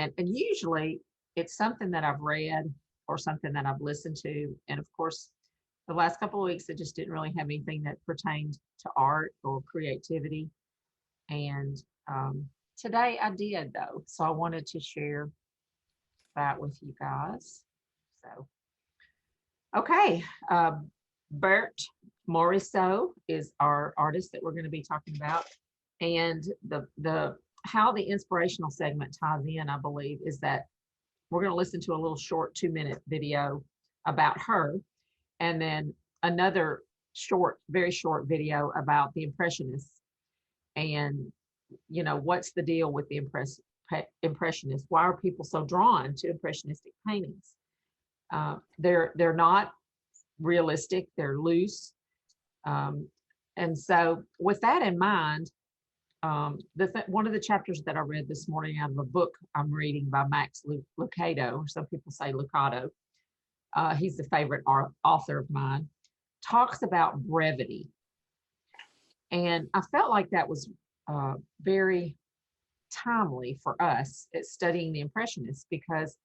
And usually it's something that I've read or something that I've listened to. And of course, the last couple of weeks, I just didn't really have anything that pertained to art or creativity. And today I did, though. So I wanted to share that with you guys. So, okay. Bert Morisseau is our artist that we're going to be talking about. And the how the inspirational segment ties in, I believe, is that we're going to listen to a little short 2-minute video about her, and then another short, very short video about the Impressionists. And, you know, what's the deal with the Impressionists? Why are people so drawn to Impressionistic paintings? They're not realistic, they're loose. And so with that in mind, one of the chapters that I read this morning out of a book I'm reading by Max Lucado, or some people say Lucado, he's a favorite author of mine, talks about brevity. And I felt like that was very timely for us at studying the Impressionists, because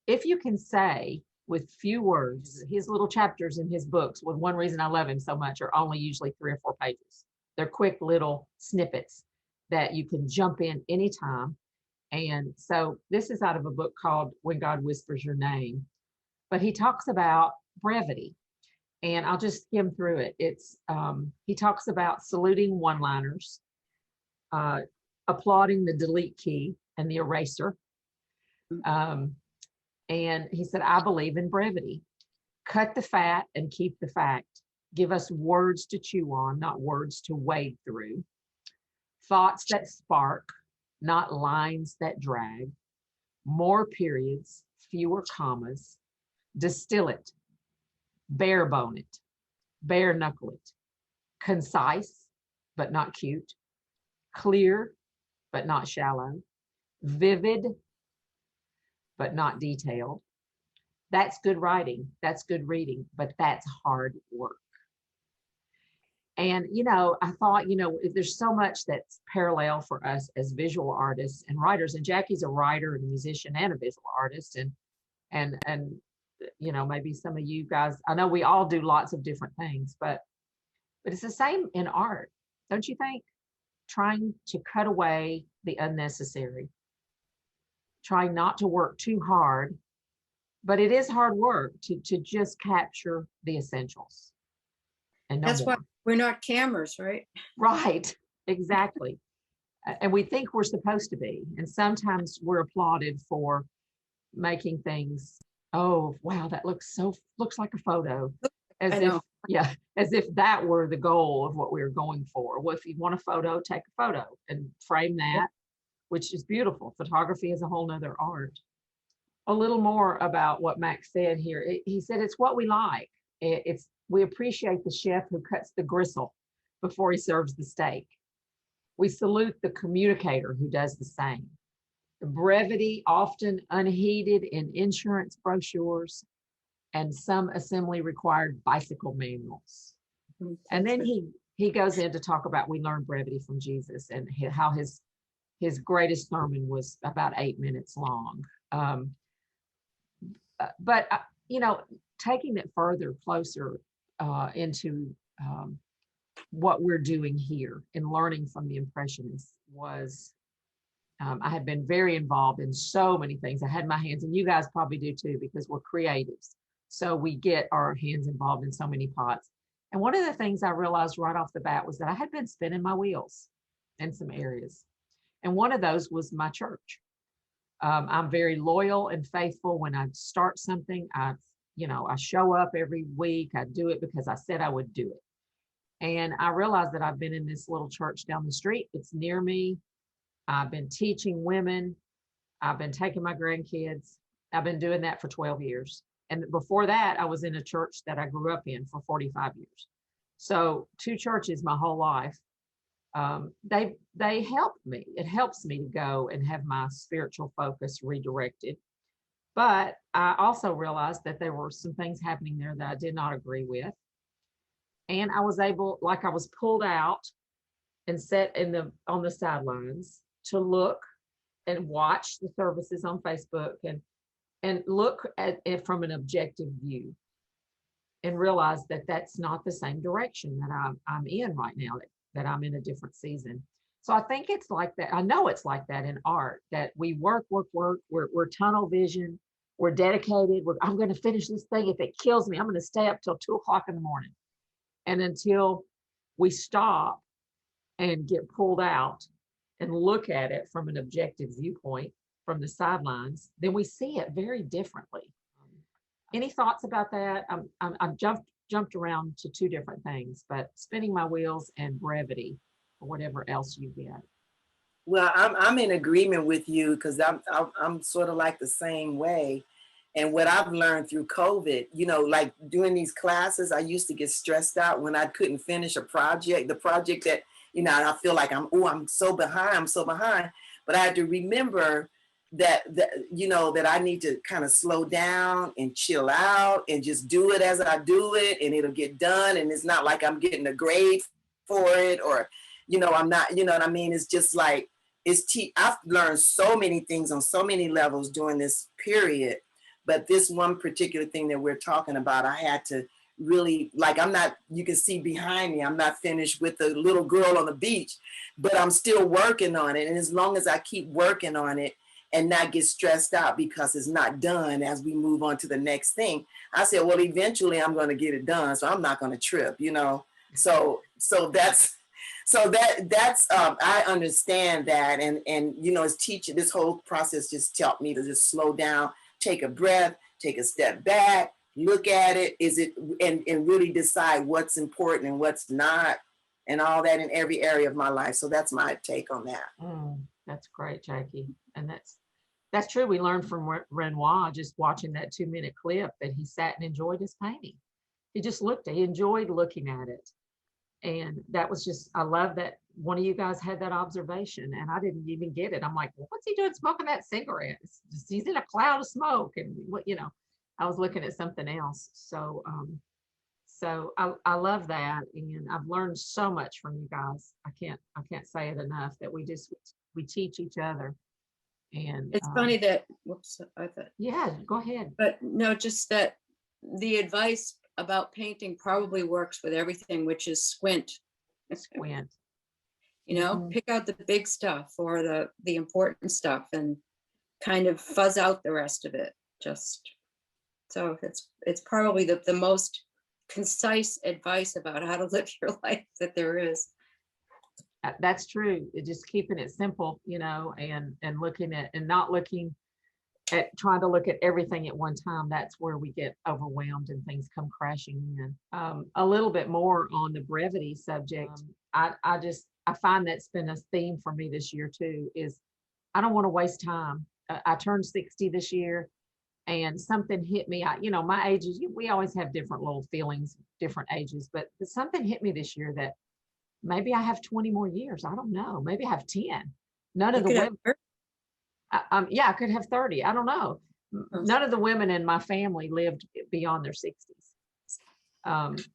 if you can say with few words, his little chapters in his books, with one reason I love him so much, are only usually 3 or 4 pages. They're quick little snippets that you can jump in anytime. And so this is out of a book called When God Whispers Your Name, but he talks about brevity, and I'll just skim through it. It's he talks about saluting one-liners, applauding the delete key and the eraser. And he said, I believe in brevity. Cut the fat and keep the fact. Give us words to chew on, not words to wade through. Thoughts that spark, not lines that drag. More periods, fewer commas. Distill it. Bare bone it. Bare knuckle it. Concise, but not cute. Clear, but not shallow. Vivid, but not detailed. That's good writing. That's good reading, but that's hard work. And, you know, I thought, you know, there's so much that's parallel for us as visual artists and writers. And Jackie's a writer and a musician and a visual artist. And you know, maybe some of you guys, I know we all do lots of different things, but it's the same in art, don't you think? Trying to cut away the unnecessary, trying not to work too hard, but it is hard work to just capture the essentials. And no That's more. why we're not cameras, right? Right, exactly. And we think we're supposed to be. And sometimes we're applauded for making things, oh, wow, that looks like a photo. As if, yeah, as if that were the goal of what we were going for. Well, if you want a photo, take a photo and frame that, which is beautiful. Photography is a whole nother art. A little more about what Max said here. He said it's what we like. We appreciate the chef who cuts the gristle before he serves the steak. We salute the communicator who does the same. The brevity often unheeded in insurance brochures and some assembly required bicycle manuals. And then he goes in to talk about we learn brevity from Jesus and how his greatest sermon was about 8 minutes long. But you know, taking it further, closer into what we're doing here and learning from the Impressionists was, I had been very involved in so many things. I had my hands, and you guys probably do too, because we're creatives. So we get our hands involved in so many pots. And one of the things I realized right off the bat was that I had been spinning my wheels in some areas. And one of those was my church. I'm very loyal and faithful. When I start something, I show up every week. I do it because I said I would do it. And I realized that I've been in this little church down the street. It's near me. I've been teaching women. I've been taking my grandkids. I've been doing that for 12 years. And before that, I was in a church that I grew up in for 45 years. So 2 churches my whole life. They helped me. It helps me to go and have my spiritual focus redirected. But I also realized that there were some things happening there that I did not agree with. And I was pulled out and set on the sidelines to look and watch the services on Facebook and look at it from an objective view and realize that that's not the same direction that I'm in right now, that I'm in a different season. So I think it's like that. I know it's like that in art, that we work. We're tunnel vision. We're dedicated. I'm going to finish this thing. If it kills me, I'm going to stay up till 2 o'clock in the morning. And until we stop and get pulled out and look at it from an objective viewpoint from the sidelines, then we see it very differently. Any thoughts about that? I've jumped around to two different things, but spinning my wheels and brevity, or whatever else you get. Well, I'm in agreement with you because I'm sort of like the same way. And what I've learned through COVID, like doing these classes, I used to get stressed out when I couldn't finish the project that, I feel like I'm so behind. But I had to remember that I need to kind of slow down and chill out and just do it as I do it, and it'll get done. And it's not like I'm getting a grade for it, or, I'm not, you know what I mean? It's just like, I've learned so many things on so many levels during this period. But this one particular thing that we're talking about, I had to really, like, you can see behind me, I'm not finished with the little girl on the beach, but I'm still working on it. And as long as I keep working on it and not get stressed out because it's not done as we move on to the next thing, I said, well, eventually I'm going to get it done. So I'm not going to trip, So that's I understand that. And as teaching, this whole process just taught me to just slow down, take a breath, take a step back, look at it, and really decide what's important and what's not, and all that in every area of my life. So that's my take on that. That's great, Jackie. And that's true. We learned from Renoir, just watching that 2-minute clip, that he sat and enjoyed his painting. He enjoyed looking at it. And that was just, I love that one of you guys had that observation, and I didn't even get it. I'm like, well, what's he doing smoking that cigarette? He's in a cloud of smoke. And I was looking at something else. So I love that. And I've learned so much from you guys. I can't say it enough, that we teach each other. And it's funny that, I thought. Yeah, go ahead. But no, just that the advice about painting probably works with everything, which is squint. Squint. Pick out the big stuff or the important stuff and kind of fuzz out the rest of it. So it's probably the most concise advice about how to live your life that there is. That's true. Just keeping it simple, and looking at, and not looking at, trying to look at everything at one time. That's where we get overwhelmed and things come crashing in. A little bit more on the brevity subject. I find that's been a theme for me this year too, is I don't want to waste time. I turned 60 this year, and something hit me. My ages, we always have different little feelings, different ages, but something hit me this year that maybe I have 20 more years. I don't know. Maybe I have 10. None of the women. Yeah, I could have 30. I don't know. None of the women in my family lived beyond their 60s.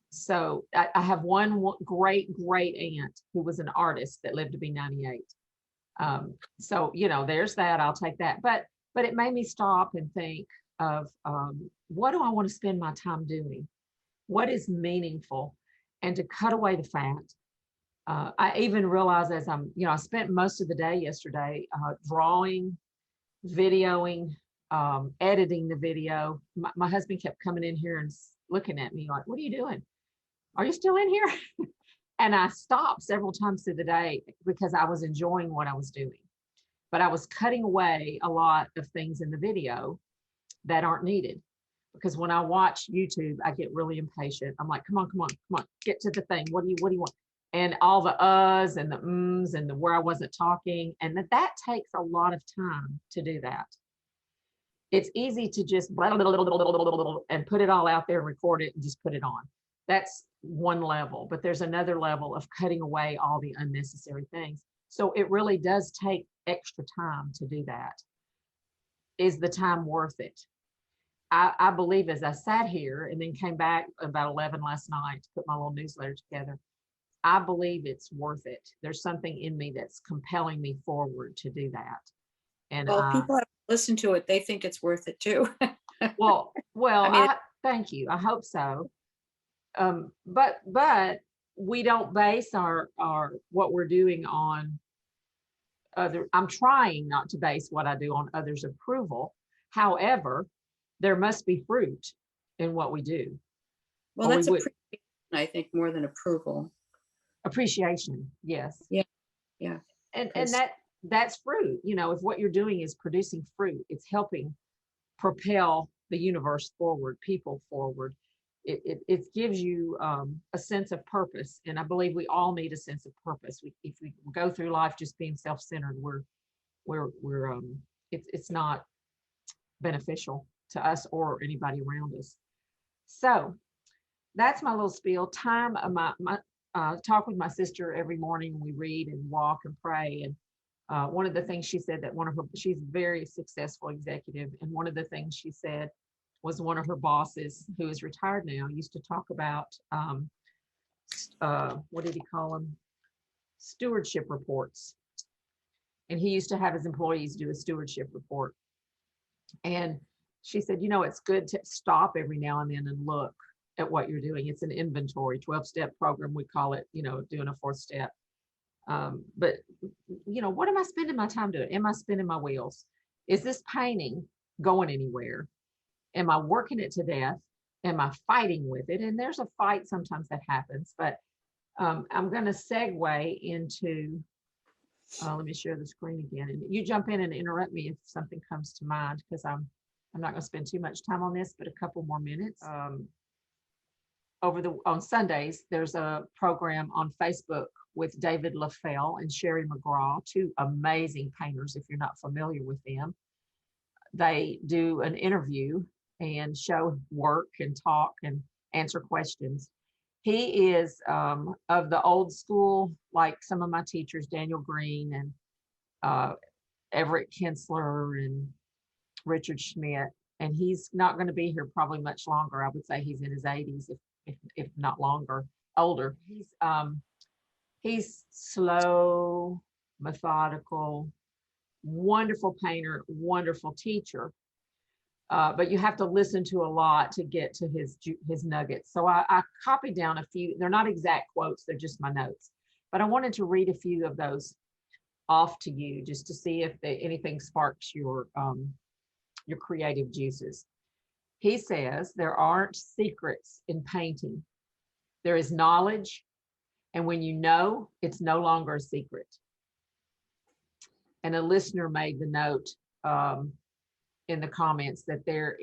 So I have one great aunt who was an artist that lived to be 98. So, there's that. I'll take that. But it made me stop and think of what do I want to spend my time doing? What is meaningful? And to cut away the fat. I even realized as I spent most of the day yesterday drawing, videoing, editing the video. My husband kept coming in here and looking at me like, what are you doing? Are you still in here? And I stopped several times through the day because I was enjoying what I was doing. But I was cutting away a lot of things in the video that aren't needed. Because when I watch YouTube, I get really impatient. I'm like, come on, get to the thing. What do you want? And all the uhs and the ums and the where I wasn't talking. And that takes a lot of time to do that. It's easy to just blah, blah, blah, blah, blah, blah, blah, and put it all out there, record it, and just put it on. That's one level. But there's another level of cutting away all the unnecessary things. So it really does take extra time to do that. Is the time worth it? I believe as I sat here and then came back about 11 last night to put my little newsletter together, I believe it's worth it. There's something in me that's compelling me forward to do that. And Well, people have listened to it. They think it's worth it too. well, I mean, thank you. I hope so. But we don't base our what we're doing on other. I'm trying not to base what I do on others' approval. However, there must be fruit in what we do. well, Or we that's would appreciation, I think, more than approval. appreciation. Yes. Yeah, yeah. And 'Cause- that's fruit. You know, if what you're doing is producing fruit, it's helping propel the universe forward, people forward. It gives you a sense of purpose, and I believe we all need a sense of purpose. If we go through life just being self-centered, it's not beneficial to us or anybody around us. So that's my little spiel. Time of my talk with my sister every morning. We read and walk and pray. And one of the things she said that she's a very successful executive. And one of the things she said was one of her bosses, who is retired now, used to talk about, what did he call them? Stewardship reports. And he used to have his employees do a stewardship report. And she said, it's good to stop every now and then and look at what you're doing. It's an inventory, 12-step program, we call it, doing a 4th step. But what am I spending my time doing? Am I spinning my wheels? Is this painting going anywhere? Am I working it to death? Am I fighting with it? And there's a fight sometimes that happens, but I'm going to segue into, let me share the screen again. And you jump in and interrupt me if something comes to mind, because I'm not going to spend too much time on this, but a couple more minutes. On Sundays, there's a program on Facebook with David Lafell and Sherry Mcgraw, 2 amazing painters. If you're not familiar with them, they do an interview and show work and talk and answer questions. He is of the old school, like some of my teachers, Daniel Green and Everett Kinsler and Richard Schmidt. And he's not going to be here probably much longer. I would say he's in his 80s, if not older. He's slow, methodical, wonderful painter, wonderful teacher. But you have to listen to a lot to get to his nuggets. So I copied down a few. They're not exact quotes, they're just my notes. But I wanted to read a few of those off to you just to see if anything sparks your creative juices. He says, there aren't secrets in painting. There is knowledge, and when you know, it's no longer a secret. And a listener made the note in the comments that there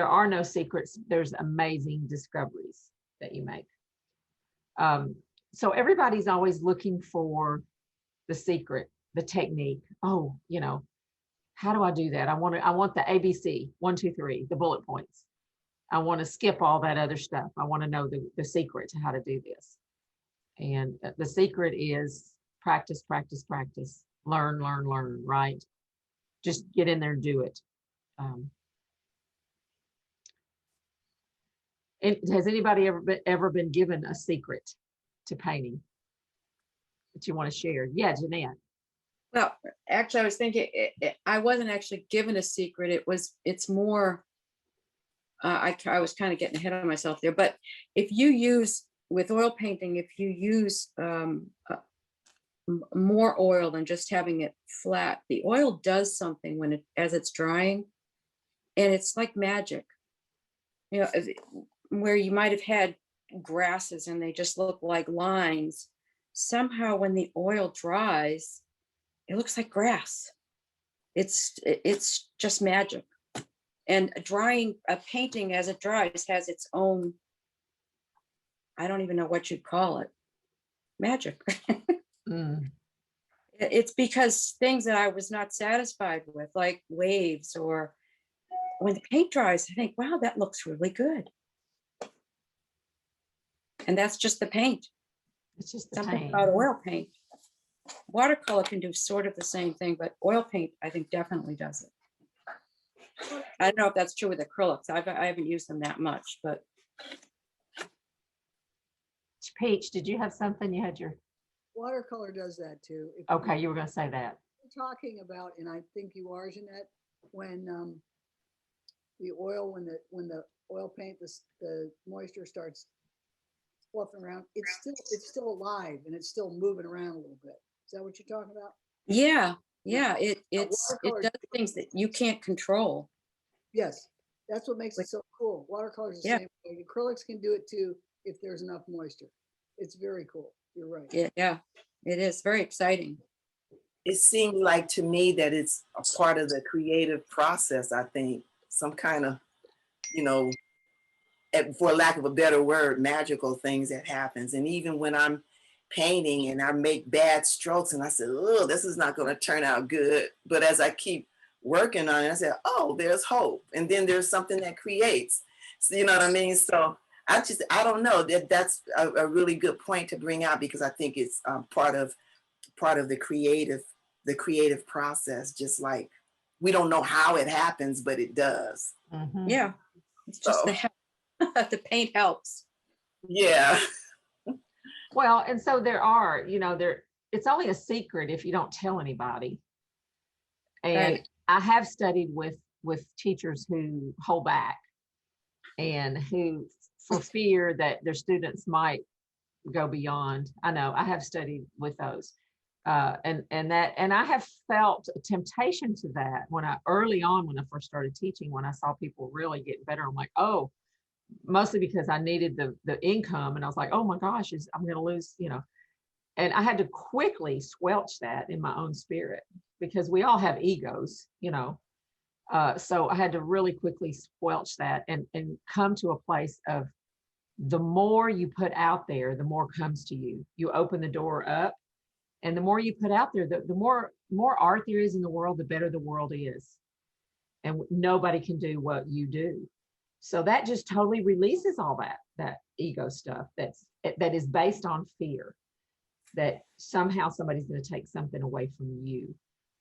are no secrets. There's amazing discoveries that you make. So everybody's always looking for the secret, the technique. Oh, how do I do that? I want the ABC, 1, 2, 3, the bullet points. I want to skip all that other stuff. I want to know the secret to how to do this. And the secret is practice, practice, practice, learn, learn, learn, right? Just get in there and do it. Has anybody ever been given a secret to painting that you want to share? Yeah, Jeanette. Well, actually, I was thinking I wasn't actually given a secret. It's more, I was kind of getting ahead of myself there. But if you use, with oil painting, if you use more oil than just having it flat, the oil does something as it's drying, and it's like magic. Where you might have had grasses and they just look like lines, somehow when the oil dries, it looks like grass. It's just magic. And drying a painting as it dries has its own, I don't even know what you'd call it, magic. It's because things that I was not satisfied with, like waves, or when the paint dries, I think, wow, that looks really good. And that's just the paint. It's just the something paint. about oil paint. Watercolor can do sort of the same thing, but oil paint, I think, definitely does it. I don't know if that's true with acrylics. I haven't used them that much, but. Peach, did you have something? You had your. Watercolor does that too. Okay, you were going to say that. talking about, and I think you are, Jeanette, when the oil, when the oil paint, the moisture starts fluffing around, it's still alive and it's still moving around a little bit. Is that what you're talking about? Yeah, it Watercolor, does things that you can't control. yes, that's what makes it so cool. Watercolors the Yeah. same way. Acrylics can do it too if there's enough moisture. It's very cool. You're right. Yeah, it is very exciting. It seems like to me that it's a part of the creative process. I think some kind of, you know, for lack of a better word, magical things that happens. And even when I'm painting and I make bad strokes and I said, oh, this is not going to turn out good. But as I keep working on it, I said, oh, there's hope. And then there's something that creates. So, you know what I mean? So I don't know, that's a really good point to bring out, because I think it's part of the creative process. Just like we don't know how it happens, but it does. Mhm. Yeah, it's just So, the help. The paint helps. yeah. Well, and so there are, it's only a secret if you don't tell anybody. And Right. I have studied with teachers who hold back and who, for fear that their students might go beyond. I know I have studied with those. And I have felt a temptation to that early on when I first started teaching, when I saw people really getting better. I'm like, oh, mostly because I needed the income, and I was like, oh my gosh, I'm going to lose, and I had to quickly squelch that in my own spirit, because we all have egos, so I had to really quickly squelch that and come to a place of, the more you put out there, the more comes to you. You open the door up, and the more you put out there, the more art there is in the world, the better the world is. And nobody can do what you do. So that just totally releases all that ego stuff that is based on fear, that somehow somebody's going to take something away from you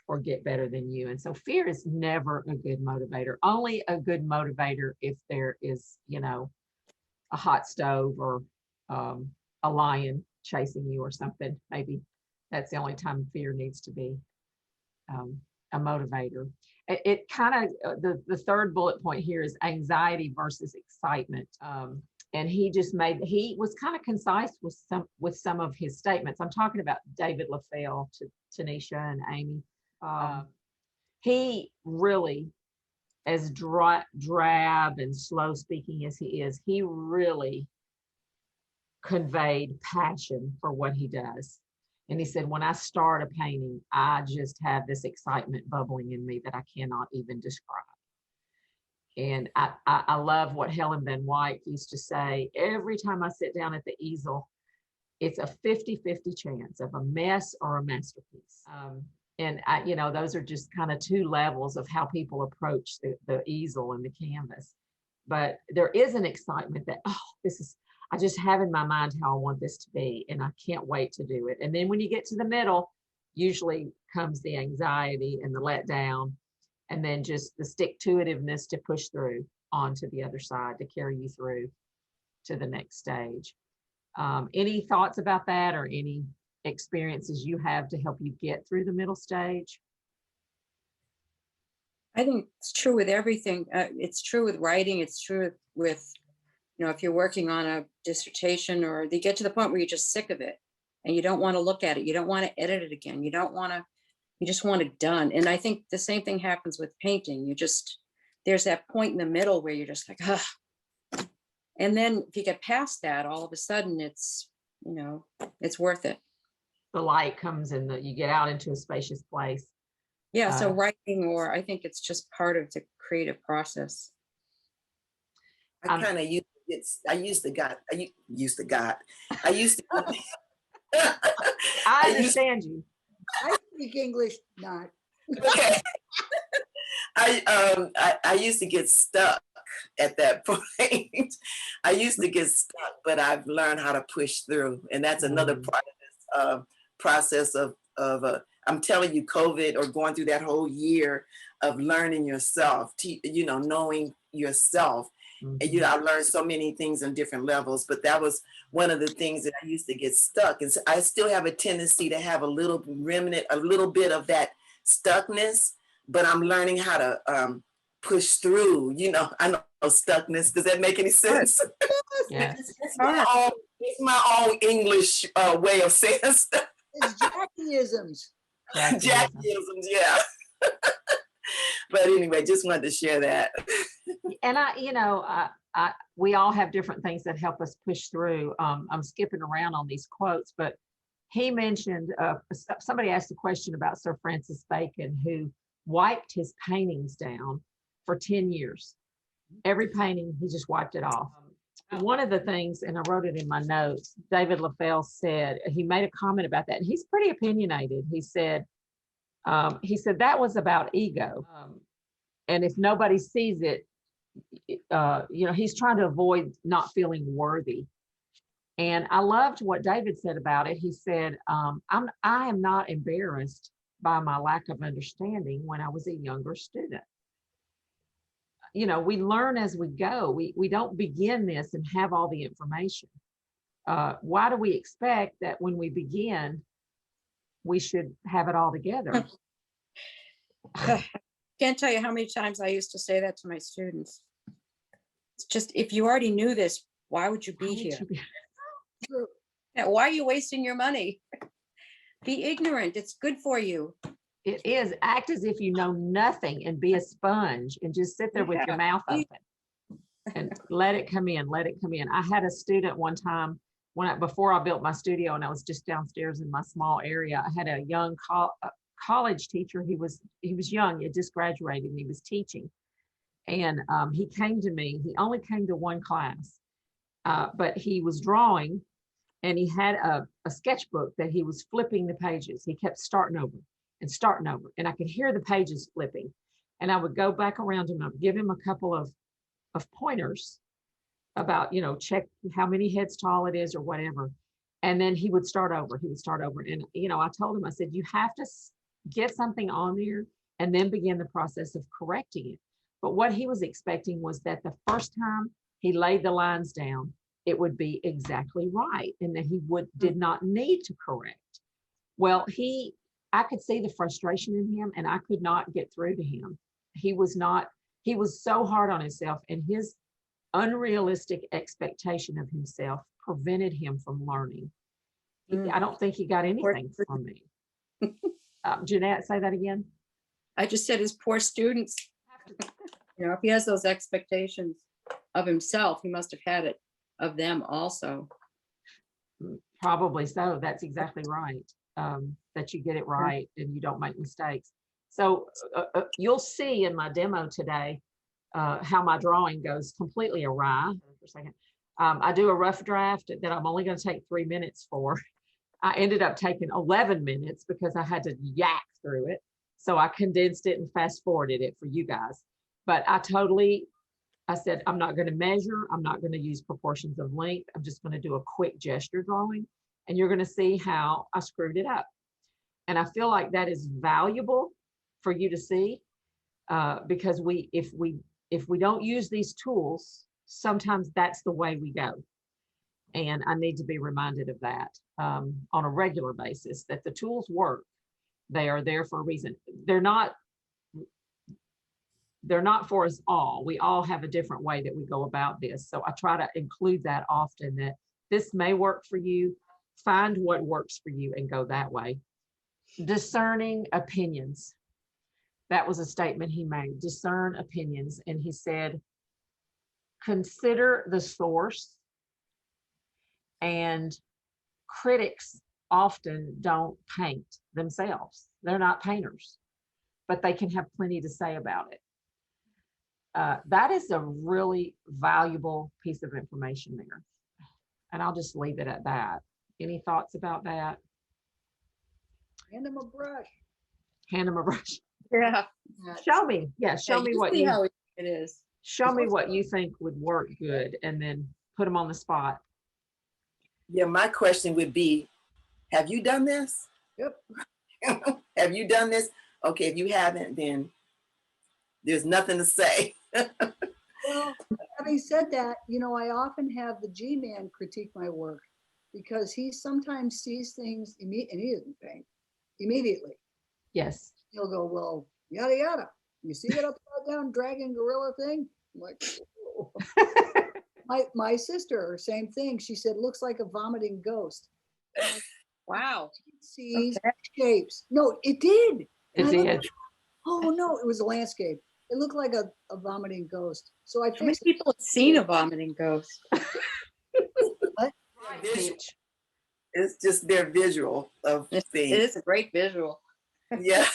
or get better than you. And so fear is never a good motivator. Only a good motivator if there is, a hot stove or a lion chasing you or something. Maybe that's the only time fear needs to be a motivator. It kind of, the third bullet point here is anxiety versus excitement. And he was kind of concise with some of his statements. I'm talking about David Lafell, to Tanisha and Amy. He really, as drab and slow speaking as he is, he really conveyed passion for what he does. And he said, when I start a painting, I just have this excitement bubbling in me that I cannot even describe. And I love what Helen Van Wyck used to say. Every time I sit down at the easel, it's a 50-50 chance of a mess or a masterpiece. And those are just kind of two levels of how people approach the easel and the canvas. But there is an excitement that, I just have in my mind how I want this to be, and I can't wait to do it. And then when you get to the middle, usually comes the anxiety and the letdown, and then just the stick-to-itiveness to push through onto the other side, to carry you through to the next stage. Any thoughts about that, or any experiences you have to help you get through the middle stage? I think it's true with everything. It's true with writing. It's true with, if you're working on a dissertation, or you get to the point where you're just sick of it and you don't want to look at it. You don't want to edit it again. You just want it done. And I think the same thing happens with painting. There's that point in the middle where you're just like, and then if you get past that, all of a sudden it's worth it. The light comes and you get out into a spacious place. Yeah. So writing, or I think it's just part of the creative process. I kind of used I understand you. I speak English, not. Okay. I used to get stuck at that point. I used to get stuck, but I've learned how to push through, and that's another part of this process of I'm telling you, COVID, or going through that whole year of learning yourself, knowing yourself. And I learned so many things on different levels, but that was one of the things that I used to get stuck. And so I still have a tendency to have a little remnant, a little bit of that stuckness, but I'm learning how to push through, I know stuckness. Does that make any sense? Yes. It's my own English way of saying stuff. It's Jackieisms. Jackieisms, yeah. But anyway, just wanted to share that. And we all have different things that help us push through. I'm skipping around on these quotes, but he mentioned, somebody asked a question about Sir Francis Bacon, who wiped his paintings down for 10 years. Every painting, he just wiped it off. One of the things, and I wrote it in my notes, David Lafell said, he made a comment about that, and he's pretty opinionated. He said that was about ego. And if nobody sees it, he's trying to avoid not feeling worthy. And I loved what David said about it. He said, I am not embarrassed by my lack of understanding when I was a younger student. We learn as we go. We don't begin this and have all the information. Why do we expect that when we begin, we should have it all together? Can't tell you how many times I used to say that to my students. It's just, if you already knew this, why would you be here? Yeah, why are you wasting your money? Be ignorant. It's good for you. It is. Act as if you know nothing and be a sponge and just sit there with your mouth open and let it come in. Let it come in. I had a student one time before I built my studio, and I was just downstairs in my small area. I had a young college teacher. He was young. He had just graduated, and he was teaching. And he came to me. He only came to one class, but he was drawing, and he had a sketchbook that he was flipping the pages. He kept starting over, and I could hear the pages flipping. And I would go back around him. I would give him a couple of pointers about, check how many heads tall it is or whatever. And then he would start over. And, I told him, I said, you have to get something on there and then begin the process of correcting it. But what he was expecting was that the first time he laid the lines down, it would be exactly right, and that he did not need to correct. Well, I could see the frustration in him, and I could not get through to him. He was so hard on himself, and his unrealistic expectation of himself prevented him from learning. I don't think he got anything from me. Jeanette, say that again. I just said his poor students. If he has those expectations of himself, he must have had it of them also. Probably so. That's exactly right. That you get it right and you don't make mistakes. So you'll see in my demo today how my drawing goes completely awry. For a second, I do a rough draft that I'm only going to take 3 minutes for. I ended up taking 11 minutes because I had to yak through it. So I condensed it and fast forwarded it for you guys. But I said, I'm not going to measure. I'm not going to use proportions of length. I'm just going to do a quick gesture drawing. And you're going to see how I screwed it up. And I feel like that is valuable for you to see because if we don't use these tools, sometimes that's the way we go. And I need to be reminded of that on a regular basis, that the tools work. They are there for a reason. They're not for us all. We all have a different way that we go about this. So I try to include that often, that this may work for you. Find what works for you and go that way. Discerning opinions. That was a statement he made. Discern opinions. And he said, consider the source. And critics often don't paint themselves. They're not painters, but they can have plenty to say about it. That is a really valuable piece of information there. And I'll just leave it at that. Any thoughts about that? Hand him a brush. Hand him a brush. Yeah. Show me. Yeah, show me what see how it is. Show me what you think would work good, and then put them on the spot. Yeah, my question would be, have you done this? Yep. Have you done this? Okay, if you haven't, then there's nothing to say. Well, having said that, I often have the G-man critique my work because he sometimes sees things and he doesn't paint immediately. Yes. He'll go, well, yada, yada. You see that upside down dragon gorilla thing? I'm like, "Whoa." My sister, same thing. She said, looks like a vomiting ghost. Wow. Sees shapes. No, it did. It And I did. looked, oh no, it was a landscape. It looked like a vomiting ghost. So I How many fixed it. people have seen a vomiting ghost? Visual. It's just their visual of It things. is a great visual. Yeah.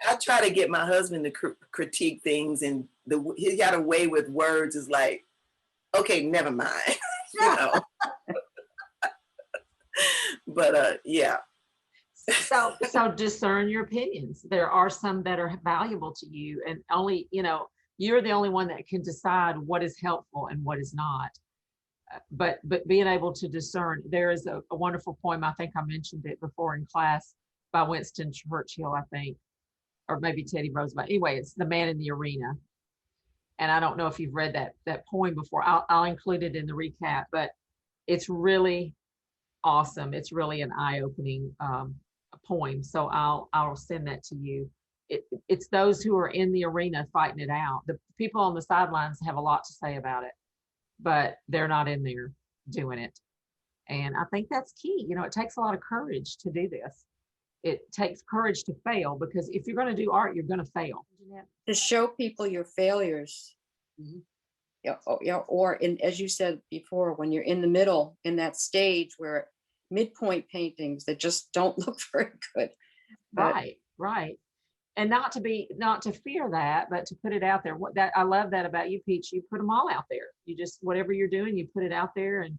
I try to get my husband to critique things, and he got a way with words. Is like, okay, never mind, you know. But yeah. So discern your opinions. There are some that are valuable to you, and only, you're the only one that can decide what is helpful and what is not. But being able to discern, there is a wonderful poem, I think I mentioned it before in class, by Winston Churchill, I think, or maybe Teddy Roosevelt. Anyway, it's The Man in the Arena. And I don't know if you've read that poem before. I'll include it in the recap, but it's really awesome. It's really an eye-opening poem. So I'll send that to you. It's those who are in the arena fighting it out. The people on the sidelines have a lot to say about it, but they're not in there doing it. And I think that's key. It takes a lot of courage to do this. It takes courage to fail, because if you're going to do art, you're going to fail. To show people your failures. Mhm. Yeah, or as you said before, when you're in the middle, in that stage where midpoint paintings that just don't look very good. But Right. And not to fear that, but to put it out there. I love that about you, Peach. You put them all out there. You just, whatever you're doing, you put it out there, and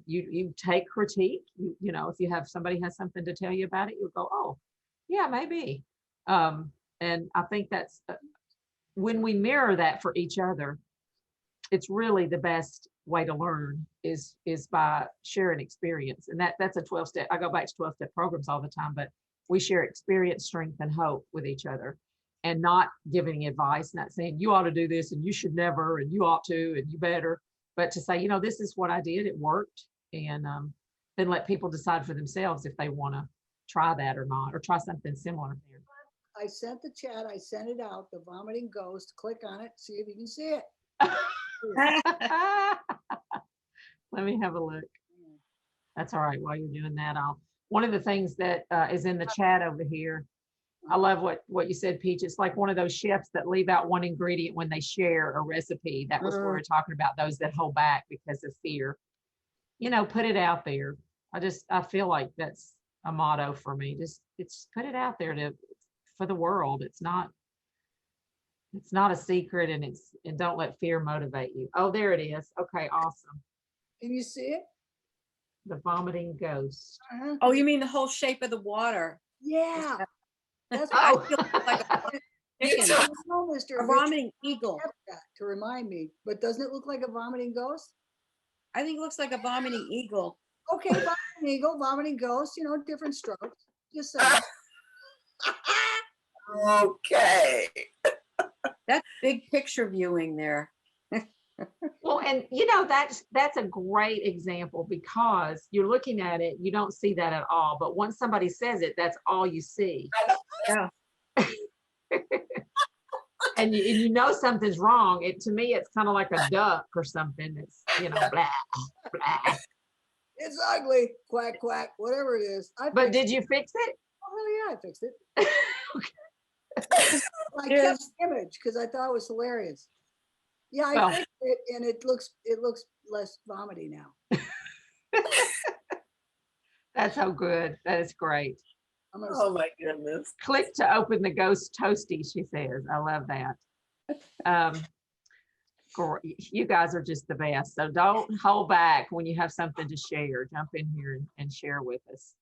you take critique. If you have somebody has something to tell you about it, you'll go, oh, yeah, maybe. And I think that's when we mirror that for each other, it's really the best way to learn is by sharing experience. And that's a 12-step. I go back to 12-step programs all the time, but we share experience, strength, and hope with each other, and not giving advice, not saying you ought to do this and you should never, and you ought to, and you better, but to say, this is what I did. It worked. And then let people decide for themselves if they want to try that or not, or try something similar. I sent the chat, I sent it out, the vomiting ghost. Click on it, see if you can see it. Let me have a look. That's all right. While you're doing that, one of the things that is in the chat over here, I love what you said, Peach. It's like one of those chefs that leave out one ingredient when they share a recipe. That was what we were talking about, those that hold back because of fear. Put it out there. I feel like that's a motto for me. It's put it out there for the world. It's not a secret, and don't let fear motivate you. Oh, there it is. Okay, awesome. Can you see it? The vomiting ghost. Oh, you mean the whole shape of the water? Yeah. That's I Oh. feel like a chicken. Mr. A vomiting eagle. To remind me, but doesn't it look like a vomiting ghost? I think it looks like a vomiting eagle. Okay, vomiting eagle, vomiting ghost, different strokes. Just saying. Okay. That's big picture viewing there. Well, and that's a great example, because you're looking at it, you don't see that at all. But once somebody says it, that's all you see. Yeah. And you something's wrong. To me, it's kind of like a duck or something. It's blah, blah. It's ugly. Quack, quack, whatever it is. But did you fix it? Oh, yeah, I fixed it. I kept the image because I thought it was hilarious. Yeah, I fixed it, and it looks less vomity now. That's so good. That is great. Oh my goodness. Click to open the ghost toasty, she says. I love that. You guys are just the best. So don't hold back when you have something to share. Jump in here and share with us.